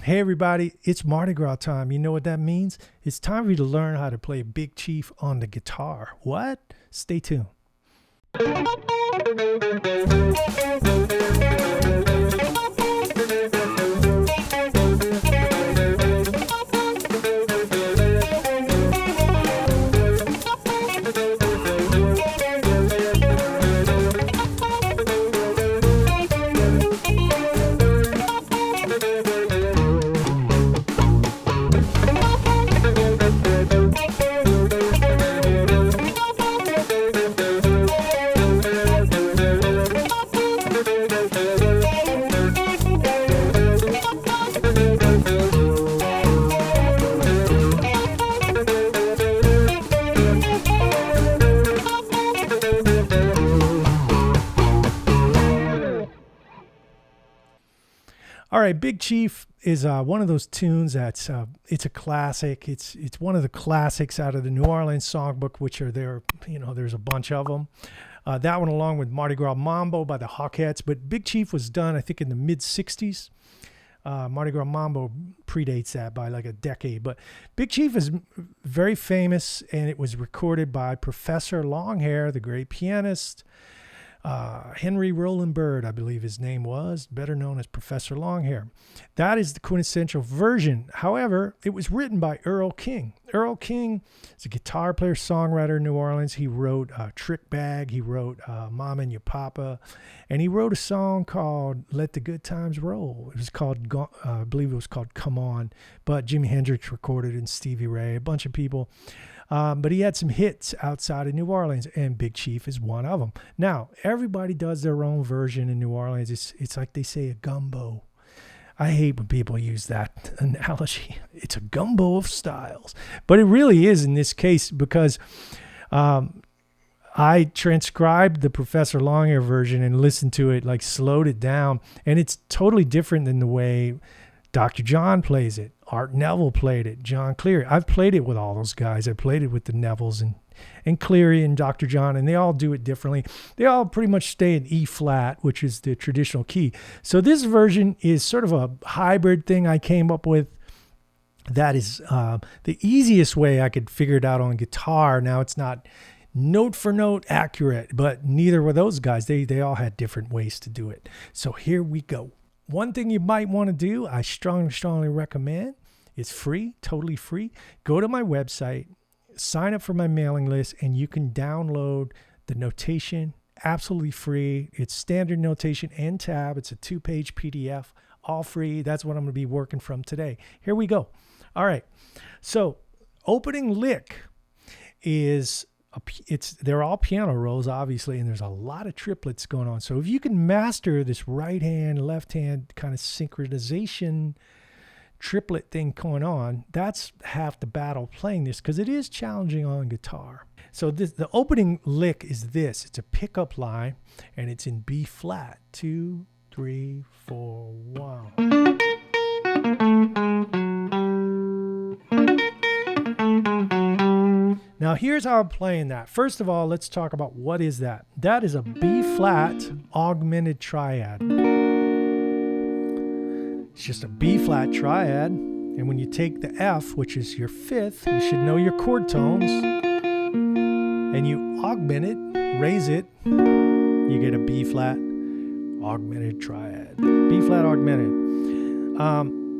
Hey everybody, it's Mardi Gras time. You know what that means? It's time for you to learn how to play Big Chief on the guitar. What? Stay tuned. All right, Big Chief is one of those tunes that's it's a classic. It's one of the classics out of the New Orleans songbook, which are there. You know, there's a bunch of them. That one, along with Mardi Gras Mambo by the Hawkettes. But Big Chief was done, I think, in the mid '60s. Mardi Gras Mambo predates that by like a decade. But Big Chief is very famous, and it was recorded by Professor Longhair, the great pianist. Henry Roland Bird, I believe his name was, better known as Professor Longhair. That is the quintessential version. However, it was written by Earl King. Earl King is a guitar player, songwriter in New Orleans. He wrote Trick Bag. He wrote Mama and Your Papa. And he wrote a song called Let the Good Times Roll. It was called, I believe it was called Come On. But Jimi Hendrix recorded it and Stevie Ray, a bunch of people. But he had some hits outside of New Orleans, and Big Chief is one of them. Now, everybody does their own version in New Orleans. It's like they say a gumbo. I hate when people use that analogy. It's a gumbo of styles. But it really is in this case because I transcribed the Professor Longhair version and listened to it, like slowed it down, and it's totally different than the way Dr. John plays it. Art Neville played it. John Cleary. I've played it with all those guys. I played it with the Nevilles and Cleary and Dr. John, and they all do it differently. They all pretty much stay in E flat, which is the traditional key. So this version is sort of a hybrid thing I came up with. That is the easiest way I could figure it out on guitar. Now, it's not note for note accurate, but neither were those guys. They all had different ways to do it. So here we go. One thing you might want to do, I strongly recommend, it's free, totally free. Go to my website, sign up for my mailing list, and you can download the notation absolutely free. It's standard notation and tab. It's a 2-page PDF, all free. That's what I'm going to be working from today. Here we go. All right. So opening lick is... they're all piano rolls, obviously, and there's a lot of triplets going on. So if you can master this right hand, left hand kind of synchronization triplet thing going on, that's half the battle playing this, because it is challenging on guitar. So the opening lick is this. It's a pickup line, and it's in B flat. 2, 3, 4, 1. Now, here's how I'm playing that. First of all, let's talk about what is that. That is a B-flat augmented triad. It's just a B-flat triad. And when you take the F, which is your fifth, you should know your chord tones. And you augment it, raise it, you get a B-flat augmented triad. B-flat augmented.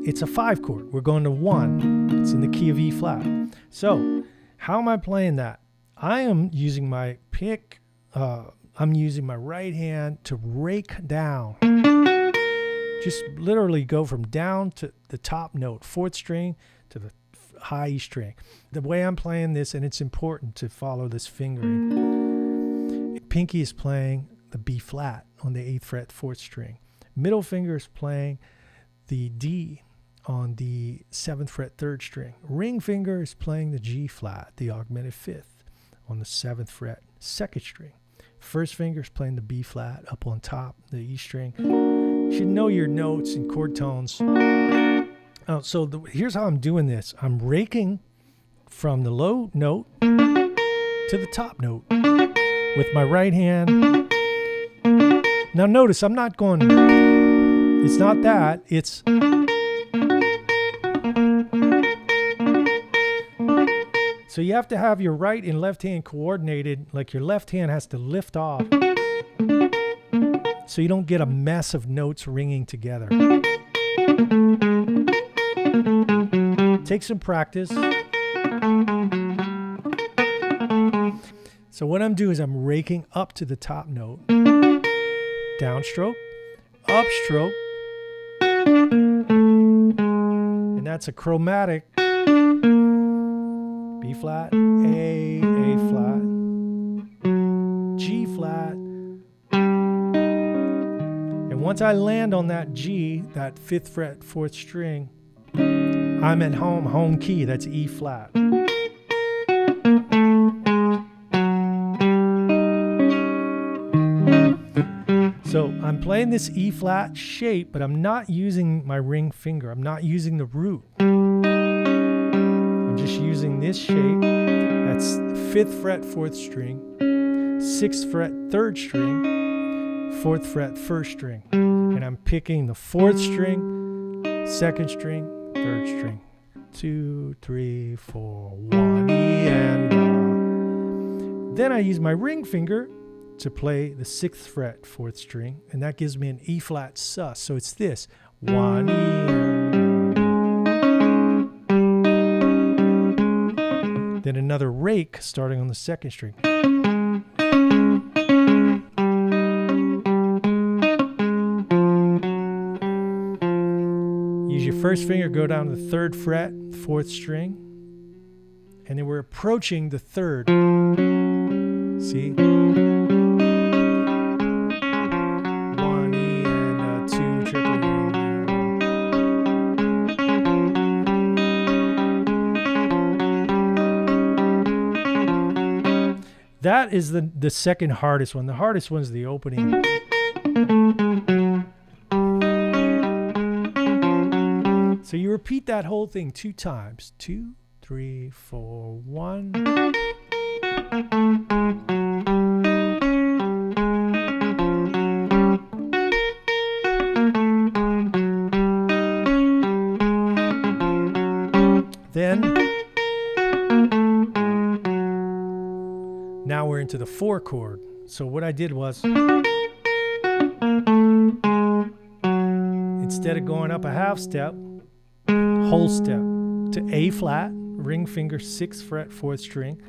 It's a 5 chord. We're going to 1. It's in the key of E-flat. So... how am I playing that? I am using my pick. I'm using my right hand to rake down. Just literally go from down to the top note, 4th string, to the high E string. The way I'm playing this, and it's important to follow this fingering. Pinky is playing the B flat on the 8th fret, 4th string. Middle finger is playing the D on the 7th fret, 3rd string. Ring finger is playing the G flat, the augmented 5th, on the 7th fret, 2nd string. First finger is playing the B flat up on top, the E string. You should know your notes and chord tones. Here's how I'm doing this. I'm raking from the low note to the top note with my right hand. Now notice I'm not going, it's not that, it's So you have to have your right and left hand coordinated, like your left hand has to lift off so you don't get a mess of notes ringing together. Take some practice. So what I'm doing is I'm raking up to the top note, downstroke, upstroke, and that's a chromatic. B flat, A flat, G flat. And once I land on that G, that 5th fret, 4th string, I'm at home key, that's E flat. So I'm playing this E flat shape, but I'm not using my ring finger. I'm not using the root. I'm just using this shape. That's 5th fret, 4th string, 6th fret, 3rd string, 4th fret, 1st string. And I'm picking the 4th string, 2nd string, 3rd string. 2, 3, 4, 1, E, and then I use my ring finger to play the 6th fret, 4th string, and that gives me an E flat sus. So it's this 1 E, then another rake starting on the 2nd string. Use your first finger, go down to the 3rd fret, 4th string, and then we're approaching the 3rd. See? That is the second hardest one. The hardest one is the opening. So you repeat that whole thing 2 times. 2, 3, 4, 1. Then now we're into the 4 chord. So what I did was, instead of going up a half step, whole step to A flat, ring finger, 6th fret, 4th string.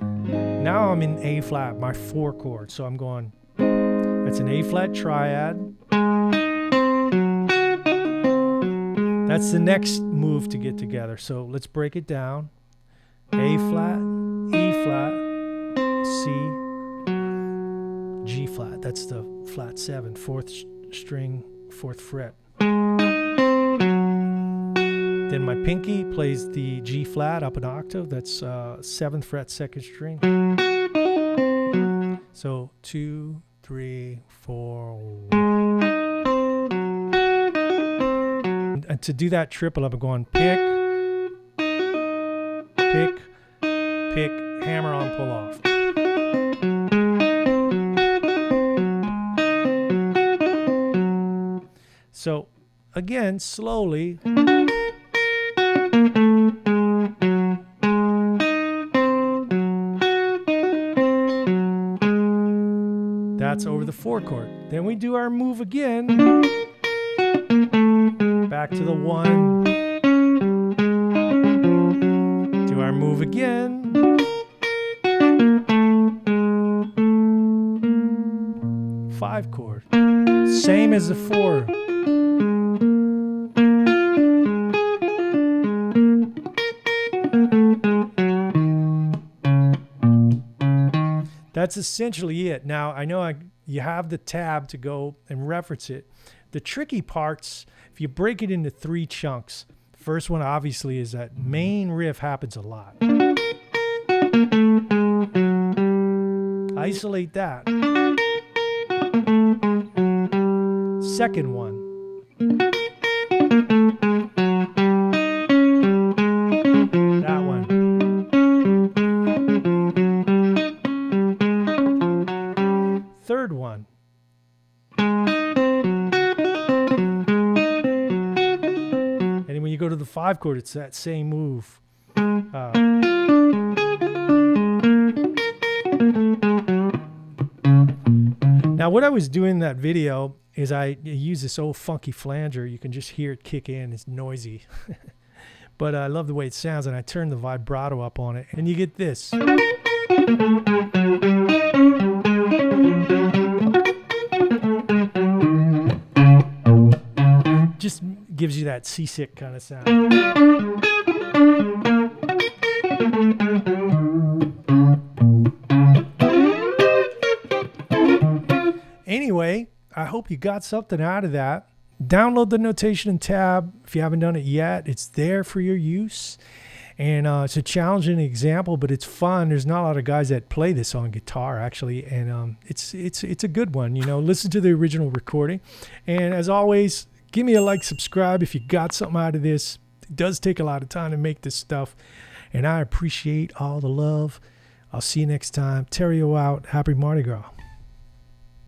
Now I'm in A flat, my 4 chord. So I'm going, that's an A flat triad. That's the next move to get together. So let's break it down. A flat, E flat, C, G flat. That's the flat 7, 4th string, 4th fret. Then my pinky plays the G flat up an octave. That's 7th fret, 2nd string. So 2, 3, 4. And to do that triple, I'm going pick, pick, pick, hammer on, pull off. So again, slowly. That's over the 4 chord. Then we do our move again. Back to the 1. Do our move again. Five chord. Same as the 4. That's essentially it. Now, I know you have the tab to go and reference it. The tricky parts, if you break it into 3 chunks, first one obviously is that main riff happens a lot. Isolate that. Second one. That one. Third one. And then when you go to the 5 chord, it's that same move. Now, what I was doing in that video is I use this old funky flanger. You can just hear it kick in. It's noisy. But I love the way it sounds, and I turn the vibrato up on it, and you get this. Just gives you that seasick kind of sound. Anyway, I hope you got something out of that. Download the notation tab if you haven't done it yet. It's there for your use. And it's a challenging example, but it's fun. There's not a lot of guys that play this on guitar, actually. And it's a good one. You know, listen to the original recording. And as always, give me a like, subscribe if you got something out of this. It does take a lot of time to make this stuff. And I appreciate all the love. I'll see you next time. Terrio out. Happy Mardi Gras.